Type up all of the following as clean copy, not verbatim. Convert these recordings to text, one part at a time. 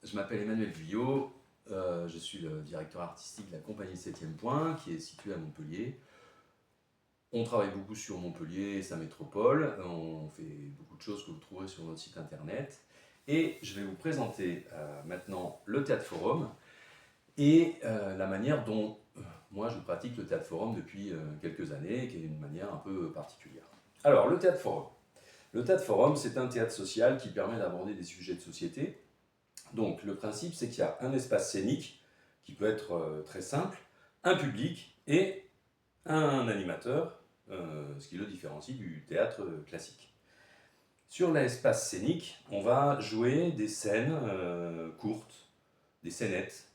Je m'appelle Emmanuel Vuillot, je suis le directeur artistique de la compagnie 7e Point, qui est située à Montpellier. On travaille beaucoup sur Montpellier et sa métropole, on fait beaucoup de choses que vous trouverez sur notre site internet. Et je vais vous présenter maintenant le Théâtre Forum et la manière dont moi je pratique le Théâtre Forum depuis quelques années, qui est une manière un peu particulière. Alors, le Théâtre Forum. Le Théâtre Forum, c'est un théâtre social qui permet d'aborder des sujets de société. Donc le principe, c'est qu'il y a un espace scénique qui peut être très simple, un public et un animateur, ce qui le différencie du théâtre classique. Sur l'espace scénique, on va jouer des scènes courtes, des scénettes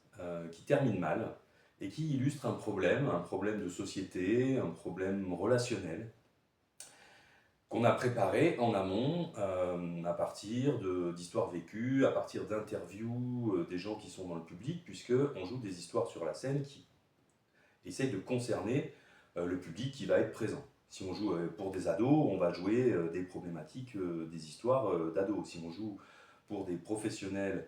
qui terminent mal et qui illustrent un problème de société, un problème relationnel, qu'on a préparé en amont à partir d'histoires vécues, à partir d'interviews des gens qui sont dans le public, puisqu'on joue des histoires sur la scène qui essayent de concerner le public qui va être présent. Si on joue pour des ados, on va jouer des problématiques, des histoires d'ados. Si on joue pour des professionnels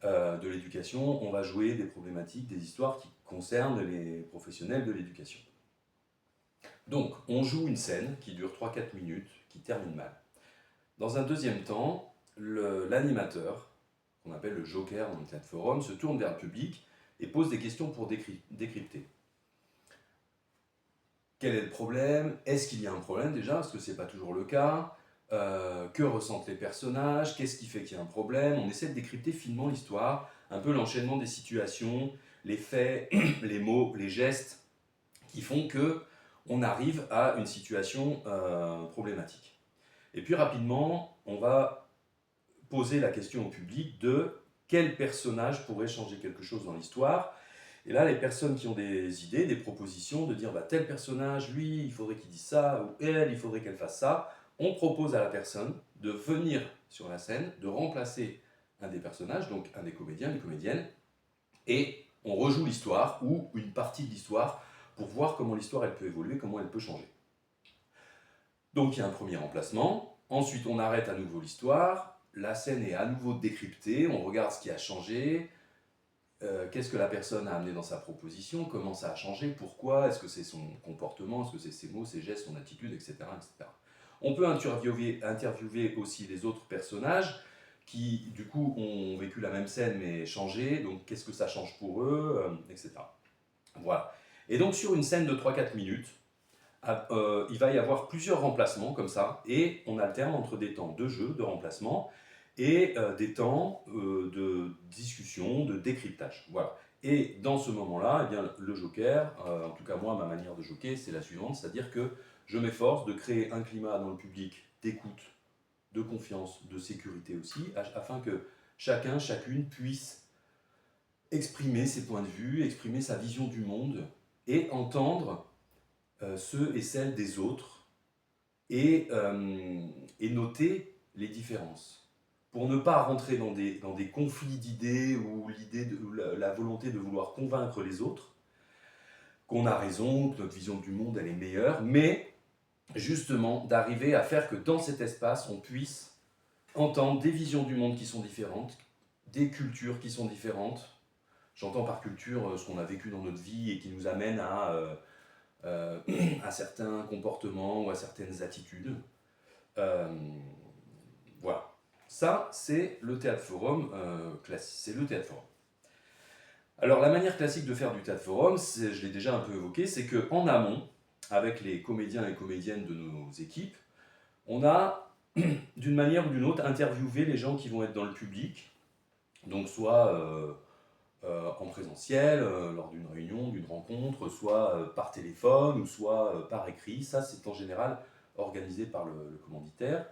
de l'éducation, on va jouer des problématiques, des histoires qui concernent les professionnels de l'éducation. Donc, on joue une scène qui dure 3-4 minutes, qui termine mal. Dans un deuxième temps, l'animateur, qu'on appelle le joker dans le théâtre forum, se tourne vers le public et pose des questions pour décrypter. Quel est le problème? Est-ce qu'il y a un problème déjà? Parce que ce n'est pas toujours le cas. Que ressentent les personnages? Qu'est-ce qui fait qu'il y a un problème? On essaie de décrypter finement l'histoire, un peu l'enchaînement des situations, les faits, les mots, les gestes, qui font que on arrive à une situation problématique. Et puis rapidement, on va poser la question au public de quel personnage pourrait changer quelque chose dans l'histoire. Et là, les personnes qui ont des idées, des propositions, de dire tel personnage, lui, il faudrait qu'il dise ça, ou elle, il faudrait qu'elle fasse ça, on propose à la personne de venir sur la scène, de remplacer un des personnages, donc un des comédiens, une comédienne, et on rejoue l'histoire, ou une partie de l'histoire, pour voir comment l'histoire elle peut évoluer, comment elle peut changer. Donc il y a un premier remplacement, ensuite on arrête à nouveau l'histoire, la scène est à nouveau décryptée, on regarde ce qui a changé, qu'est-ce que la personne a amené dans sa proposition, comment ça a changé, pourquoi, est-ce que c'est son comportement, est-ce que c'est ses mots, ses gestes, son attitude, etc. etc. On peut interviewer aussi les autres personnages qui du coup ont vécu la même scène mais changé, donc qu'est-ce que ça change pour eux, etc. Voilà. Et donc sur une scène de 3-4 minutes, il va y avoir plusieurs remplacements comme ça, et on alterne entre des temps de jeu, de remplacement, et des temps de discussion, de décryptage. Voilà. Et dans ce moment-là, eh bien, le joker, en tout cas moi, ma manière de joker, c'est la suivante, c'est-à-dire que je m'efforce de créer un climat dans le public d'écoute, de confiance, de sécurité aussi, afin que chacun, chacune puisse exprimer ses points de vue, exprimer sa vision du monde et entendre ceux et celles des autres et noter les différences. Pour ne pas rentrer dans des conflits d'idées ou la volonté de vouloir convaincre les autres qu'on a raison, que notre vision du monde elle est meilleure, mais justement d'arriver à faire que dans cet espace on puisse entendre des visions du monde qui sont différentes, des cultures qui sont différentes. J'entends par culture ce qu'on a vécu dans notre vie et qui nous amène à certains comportements ou à certaines attitudes. Voilà. Ça, c'est le théâtre forum classique. C'est le théâtre forum. Alors, la manière classique de faire du théâtre forum, je l'ai déjà un peu évoqué, c'est qu'en amont, avec les comédiens et comédiennes de nos équipes, on a, d'une manière ou d'une autre, interviewé les gens qui vont être dans le public, donc soit en présentiel, lors d'une réunion, d'une rencontre, soit par téléphone ou soit par écrit. Ça, c'est en général organisé par le commanditaire.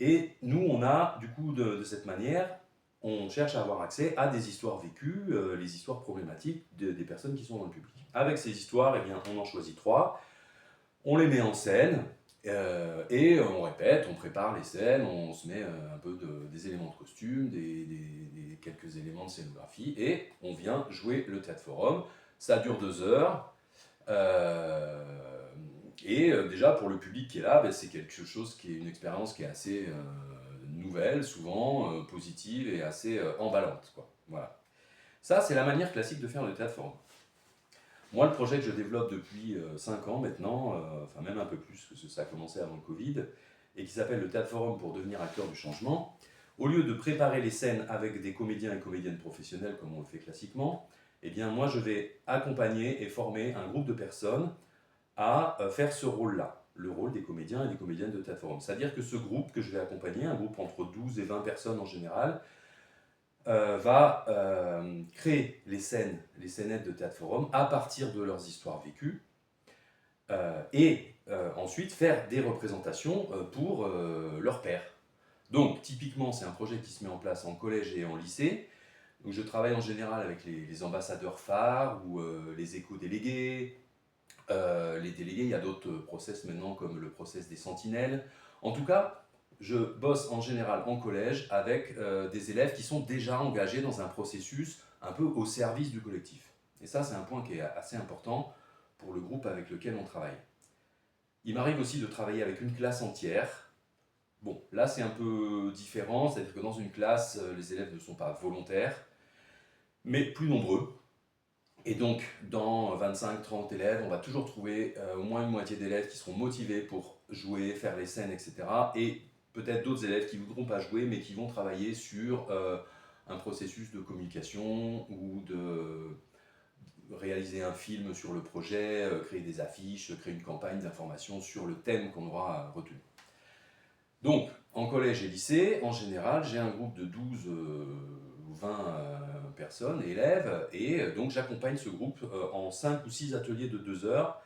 Et nous, on a, du coup, de cette manière, on cherche à avoir accès à des histoires vécues, les histoires problématiques des personnes qui sont dans le public. Avec ces histoires, eh bien, on en choisit 3, on les met en scène, et on répète, on prépare les scènes, on se met un peu des éléments de costume, quelques éléments de scénographie, et on vient jouer le théâtre forum. Ça dure 2 heures, et déjà pour le public qui est là, ben, c'est quelque chose qui est une expérience qui est assez nouvelles, souvent positives et assez emballantes, quoi. Voilà. Ça, c'est la manière classique de faire le théâtre forum. Moi, le projet que je développe depuis 5 ans maintenant, enfin même un peu plus, parce que ça a commencé avant le Covid, et qui s'appelle le Théâtre Forum pour devenir acteur du changement, au lieu de préparer les scènes avec des comédiens et comédiennes professionnels comme on le fait classiquement, eh bien moi je vais accompagner et former un groupe de personnes à faire ce rôle-là, le rôle des comédiens et des comédiennes de Théâtre Forum. C'est-à-dire que ce groupe que je vais accompagner, un groupe entre 12 et 20 personnes en général, va créer les scènes, les scénettes de Théâtre Forum à partir de leurs histoires vécues et ensuite faire des représentations pour leurs pairs. Donc typiquement c'est un projet qui se met en place en collège et en lycée. Donc, je travaille en général avec les ambassadeurs phares ou les éco-délégués. Les délégués, il y a d'autres process maintenant comme le process des sentinelles. En tout cas, je bosse en général en collège avec des élèves qui sont déjà engagés dans un processus un peu au service du collectif. Et ça, c'est un point qui est assez important pour le groupe avec lequel on travaille. Il m'arrive aussi de travailler avec une classe entière. Bon, là c'est un peu différent, c'est-à-dire que dans une classe, les élèves ne sont pas volontaires, mais plus nombreux. Et donc, dans 25-30 élèves, on va toujours trouver au moins une moitié d'élèves qui seront motivés pour jouer, faire les scènes, etc. Et peut-être d'autres élèves qui ne voudront pas jouer, mais qui vont travailler sur un processus de communication ou de réaliser un film sur le projet, créer des affiches, créer une campagne d'information sur le thème qu'on aura retenu. Donc, en collège et lycée, en général, j'ai un groupe de 12 ou 20 personnes, élèves, et donc j'accompagne ce groupe en 5 ou 6 ateliers de 2 heures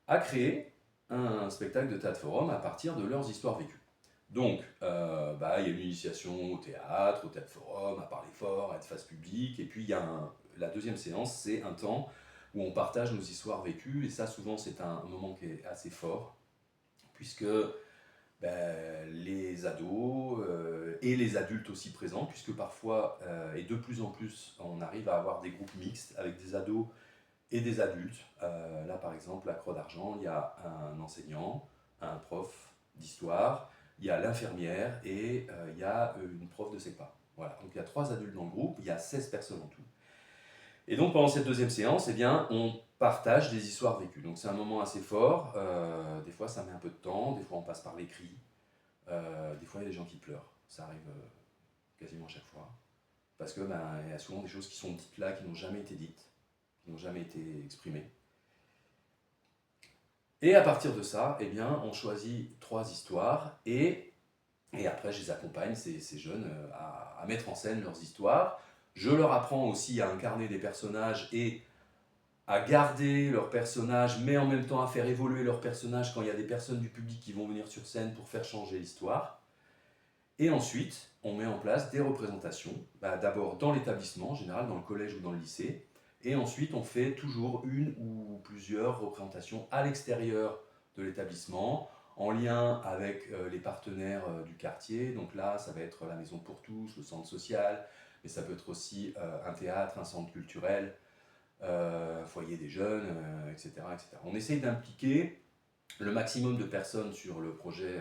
à créer un spectacle de théâtre forum à partir de leurs histoires vécues. Donc, il y a une initiation au théâtre forum, à parler fort, à être face publique, et puis il y a la deuxième séance, c'est un temps où on partage nos histoires vécues, et ça souvent c'est un moment qui est assez fort, puisque les ados et les adultes aussi présents, puisque parfois, et de plus en plus, on arrive à avoir des groupes mixtes avec des ados et des adultes. Là, par exemple, à Croix d'Argent, il y a un enseignant, un prof d'histoire, il y a l'infirmière et il y a une prof de CEPA. Voilà, donc il y a 3 adultes dans le groupe, il y a 16 personnes en tout. Et donc pendant cette deuxième séance, eh bien, on partage des histoires vécues. Donc c'est un moment assez fort, des fois ça met un peu de temps, des fois on passe par les cris, des fois il y a des gens qui pleurent, ça arrive quasiment à chaque fois. Parce que il y a souvent des choses qui sont dites là, qui n'ont jamais été dites, qui n'ont jamais été exprimées. Et à partir de ça, eh bien, on choisit 3 histoires et après je les accompagne, ces jeunes, à mettre en scène leurs histoires. Je leur apprends aussi à incarner des personnages et à garder leurs personnages, mais en même temps à faire évoluer leurs personnages quand il y a des personnes du public qui vont venir sur scène pour faire changer l'histoire. Et ensuite, on met en place des représentations, d'abord dans l'établissement, en général dans le collège ou dans le lycée, et ensuite on fait toujours une ou plusieurs représentations à l'extérieur de l'établissement, en lien avec les partenaires du quartier. Donc là, ça va être la Maison pour tous, le centre social, mais ça peut être aussi un théâtre, un centre culturel, foyer des jeunes, etc., etc. On essaye d'impliquer le maximum de personnes sur le projet,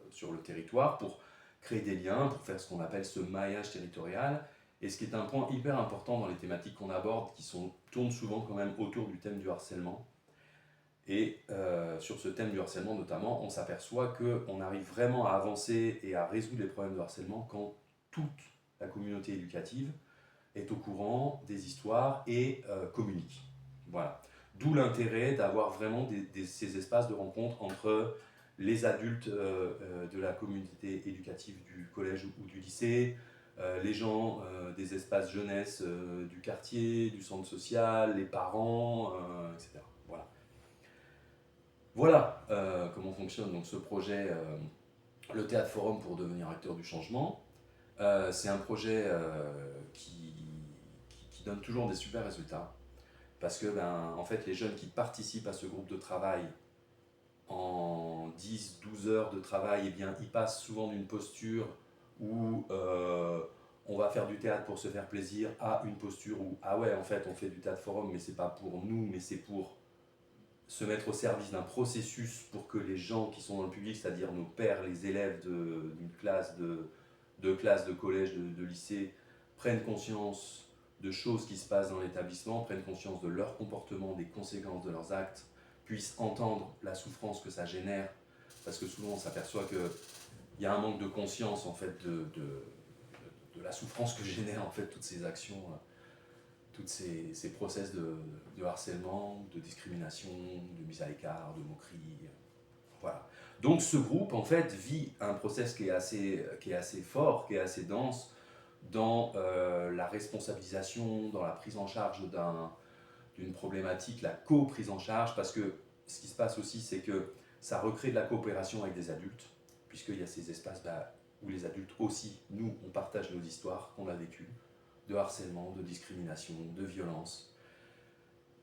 sur le territoire, pour créer des liens, pour faire ce qu'on appelle ce maillage territorial. Et ce qui est un point hyper important dans les thématiques qu'on aborde, qui tournent souvent quand même autour du thème du harcèlement. Et sur ce thème du harcèlement notamment, on s'aperçoit qu'on arrive vraiment à avancer et à résoudre les problèmes de harcèlement quand toute la communauté éducative est au courant des histoires et communique. Voilà. D'où l'intérêt d'avoir vraiment ces espaces de rencontre entre les adultes de la communauté éducative du collège ou du lycée, les gens des espaces jeunesse du quartier, du centre social, les parents, etc. Voilà. Voilà comment fonctionne donc ce projet, le Théâtre Forum pour devenir acteur du changement. C'est un projet qui donne toujours des super résultats. Parce que en fait, les jeunes qui participent à ce groupe de travail en 10-12 heures de travail, eh bien, ils passent souvent d'une posture où on va faire du théâtre pour se faire plaisir à une posture où, ah ouais, en fait, on fait du théâtre forum, mais c'est pas pour nous, mais c'est pour se mettre au service d'un processus pour que les gens qui sont dans le public, c'est-à-dire nos pairs, les élèves d'une classe de collège, de lycée, prennent conscience de choses qui se passent dans l'établissement, prennent conscience de leur comportement, des conséquences de leurs actes, puissent entendre la souffrance que ça génère, parce que souvent on s'aperçoit qu'il y a un manque de conscience en fait de la souffrance que génèrent en fait toutes ces actions, toutes ces process de harcèlement, de discrimination, de mise à l'écart, de moquerie. Voilà. Donc ce groupe en fait vit un process qui est assez fort, qui est assez dense dans la responsabilisation, dans la prise en charge d'une problématique, la co-prise en charge, parce que ce qui se passe aussi, c'est que ça recrée de la coopération avec des adultes, puisqu'il y a ces espaces où les adultes aussi, nous, on partage nos histoires qu'on a vécues, de harcèlement, de discrimination, de violence.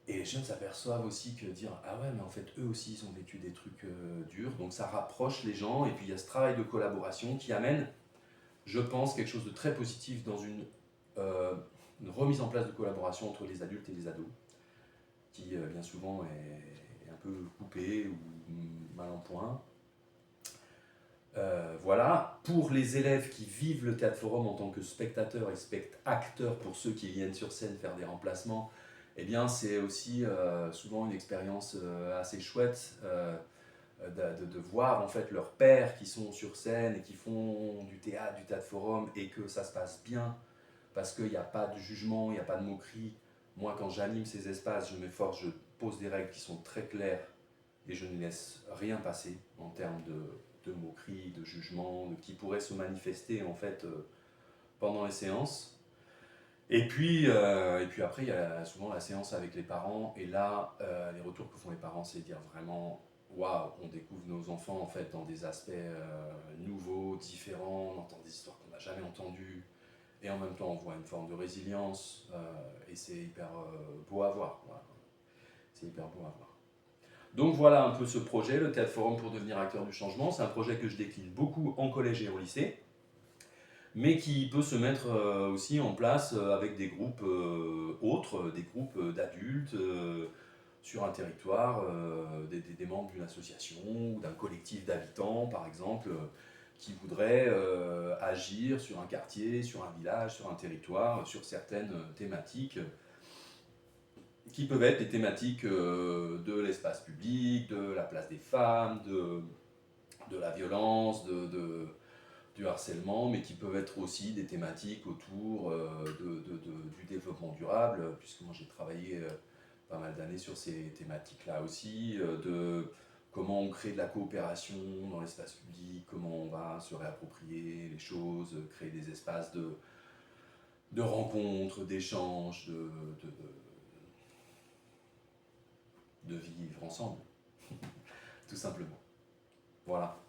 Et les jeunes s'aperçoivent aussi que dire ah ouais, mais en fait eux aussi ils ont vécu des trucs durs, donc ça rapproche les gens, et puis il y a ce travail de collaboration qui amène, je pense, quelque chose de très positif dans une remise en place de collaboration entre les adultes et les ados, qui bien souvent est un peu coupée ou mal en point. Voilà, pour les élèves qui vivent le théâtre forum en tant que spectateurs et spectateurs, pour ceux qui viennent sur scène faire des remplacements, eh bien c'est aussi souvent une expérience assez chouette de voir en fait leurs pairs qui sont sur scène et qui font du théâtre forum, et que ça se passe bien parce qu'il n'y a pas de jugement, il n'y a pas de moquerie. Moi quand j'anime ces espaces, je m'efforce, je pose des règles qui sont très claires et je ne laisse rien passer en termes de moquerie, de jugement, qui pourrait se manifester en fait pendant les séances. Et puis après, il y a souvent la séance avec les parents, et là, les retours que font les parents, c'est dire vraiment, waouh, on découvre nos enfants en fait dans des aspects nouveaux, différents, on entend des histoires qu'on n'a jamais entendues, et en même temps, on voit une forme de résilience, et c'est hyper beau à voir. Voilà. C'est hyper beau à voir. Donc voilà un peu ce projet, le Théâtre Forum pour devenir acteur du changement. C'est un projet que je décline beaucoup en collège et au lycée, mais qui peut se mettre aussi en place avec des groupes autres, des groupes d'adultes sur un territoire, des membres d'une association ou d'un collectif d'habitants, par exemple, qui voudraient agir sur un quartier, sur un village, sur un territoire, sur certaines thématiques qui peuvent être des thématiques de l'espace public, de la place des femmes, de la violence, du harcèlement, mais qui peuvent être aussi des thématiques autour du développement durable, puisque moi j'ai travaillé pas mal d'années sur ces thématiques-là aussi, de comment on crée de la coopération dans l'espace public, comment on va se réapproprier les choses, créer des espaces de rencontres, d'échanges, de vivre ensemble, tout simplement. Voilà.